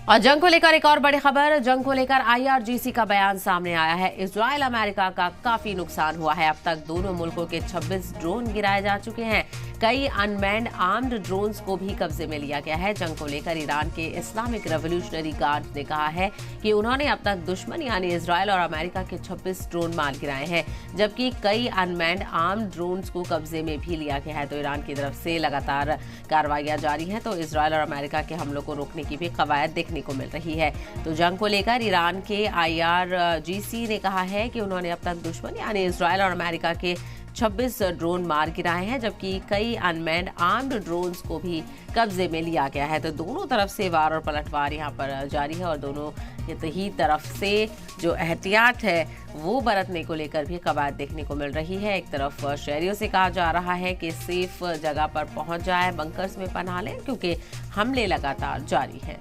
और जंग को लेकर एक और बड़ी खबर। जंग को लेकर आईआरजीसी का बयान सामने आया है। इजराइल अमेरिका का काफी नुकसान हुआ है। अब तक दोनों मुल्कों के 26 ड्रोन गिराए जा चुके हैं। कई अनमैन्ड आर्म्ड ड्रोन्स को भी कब्जे में लिया गया है। जंग को लेकर ईरान के इस्लामिक रेवोल्यूशनरी गार्ड ने कहा है कि उन्होंने अब तक दुश्मन यानी इजराइल और अमेरिका के 26 ड्रोन मार गिराए हैं, जबकि कई अनमैन्ड आर्म्ड ड्रोन्स को कब्जे में भी लिया गया है। तो ईरान की तरफ से लगातार कार्रवाइयां जारी हैं, तो इजराइल और अमेरिका के हमलों को रोकने की भी कवायद देखने को मिल रही है। तो जंग को लेकर ईरान के आईआरजीसी ने कहा है कि उन्होंने अब तक दुश्मन यानी इजराइल और अमेरिका के 26 ड्रोन मार गिराए हैं, जबकि कई अनमैन्ड आर्म्ड ड्रोन्स को भी कब्जे में लिया गया है। तो दोनों तरफ से वार और पलटवार यहाँ पर जारी है और दोनों ही तरफ से जो एहतियात है वो बरतने को लेकर भी कवायद देखने को मिल रही है। एक तरफ शहरियों से कहा जा रहा है कि सेफ जगह पर पहुंच जाए, बंकर्स में पनाह लें, क्योंकि हमले लगातार जारी है।